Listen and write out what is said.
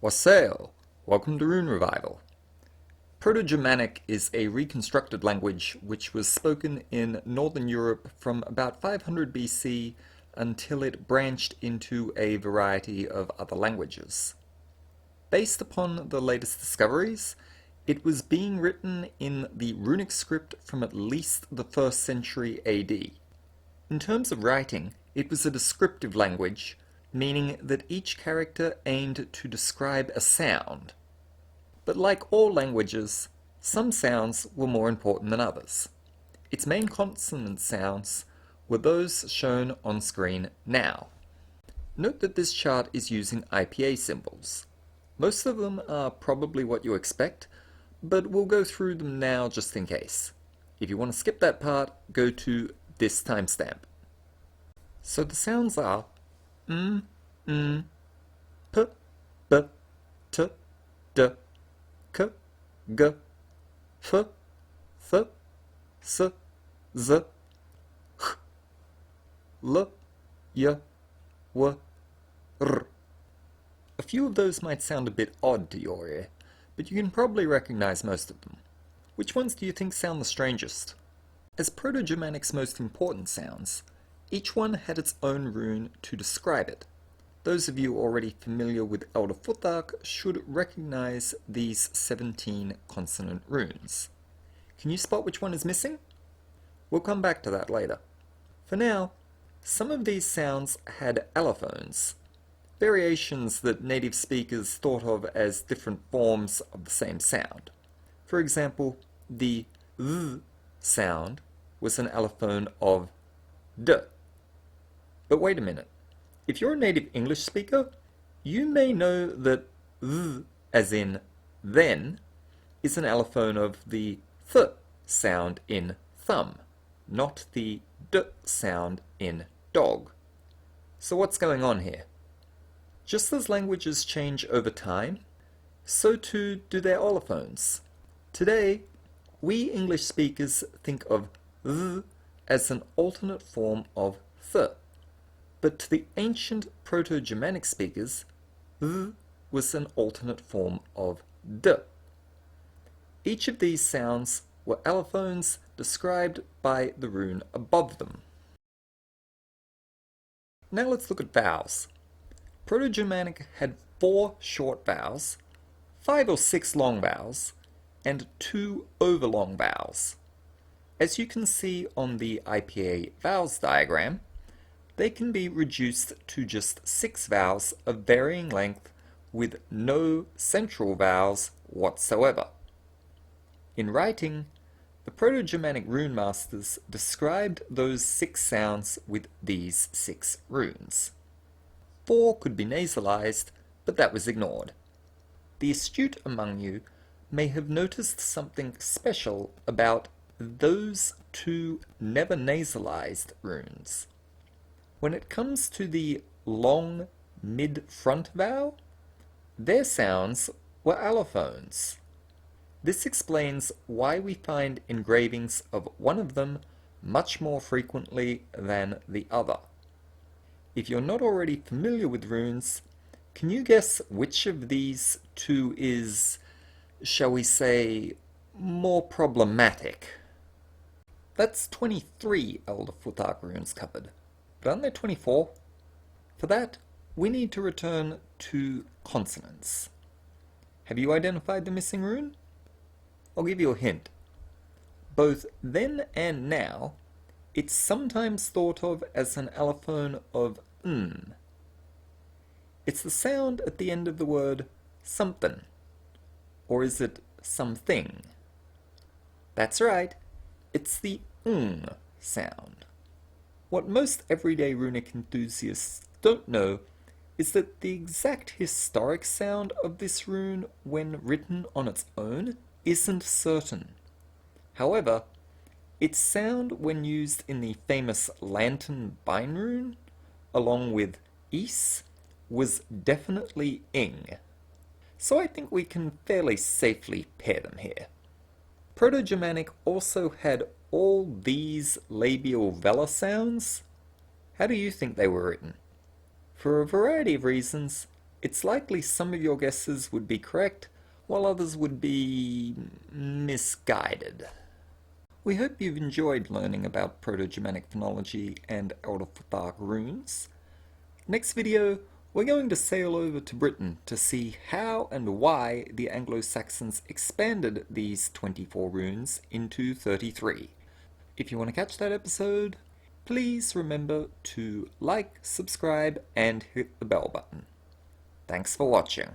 Wassail! Welcome to Rune Revival. Proto-Germanic is a reconstructed language which was spoken in Northern Europe from about 500 BC until it branched into a variety of other languages. Based upon the latest discoveries, it was being written in the runic script from at least the 1st century AD. In terms of writing, it was a descriptive language, meaning that each character aimed to describe a sound. But like all languages, some sounds were more important than others. Its main consonant sounds were those shown on screen now. Note that this chart is using IPA symbols. Most of them are probably what you expect, but we'll go through them now just in case. If you want to skip that part, go to this timestamp. So the sounds are p, b, t, d, k, g, f, th, s, z, h, l, y, w, r. A few of those might sound a bit odd to your ear, but you can probably recognize most of them. Which ones do you think sound the strangest? As Proto-Germanic's most important sounds, each one had its own rune to describe it. Those of you already familiar with Elder Futhark should recognize these 17 consonant runes. Can you spot which one is missing? We'll come back to that later. For now, some of these sounds had allophones, variations that native speakers thought of as different forms of the same sound. For example, the th sound was an allophone of d. But wait a minute. If you're a native English speaker, you may know that th, as in then, is an allophone of the th sound in thumb, not the d sound in dog. So what's going on here? Just as languages change over time, so too do their allophones. Today, we English speakers think of th as an alternate form of th. But to the ancient Proto-Germanic speakers, th was an alternate form of d. Each of these sounds were allophones described by the rune above them. Now let's look at vowels. Proto-Germanic had 4 short vowels, 5 or 6 long vowels, and 2 overlong vowels. As you can see on the IPA vowels diagram, they can be reduced to just 6 vowels of varying length with no central vowels whatsoever. In writing, the Proto-Germanic runemasters described those 6 sounds with these 6 runes. 4 could be nasalized, but that was ignored. The astute among you may have noticed something special about those 2 never nasalized runes. When it comes to the long mid-front vowel, their sounds were allophones. This explains why we find engravings of one of them much more frequently than the other. If you're not already familiar with runes, can you guess which of these 2 is, shall we say, more problematic? That's 23 Elder Futhark runes covered. But aren't there 24? For that, we need to return to consonants. Have you identified the missing rune? I'll give you a hint. Both then and now, it's sometimes thought of as an allophone of n. It's the sound at the end of the word something. Or is it something? That's right, it's the ng sound. What most everyday runic enthusiasts don't know is that the exact historic sound of this rune when written on its own isn't certain. However, its sound when used in the famous lantern bind rune, along with is, was definitely ing. So I think we can fairly safely pair them here. Proto-Germanic also had all these labial vela sounds. How do you think they were written? For a variety of reasons, It's likely some of your guesses would be correct, while others would be misguided. We hope you've enjoyed learning about Proto-Germanic phonology and Elder Futhark runes. Next video, we're going to sail over to Britain to see how and why the Anglo-Saxons expanded these 24 runes into 33. If you want to catch that episode, please remember to like, subscribe, and hit the bell button. Thanks for watching.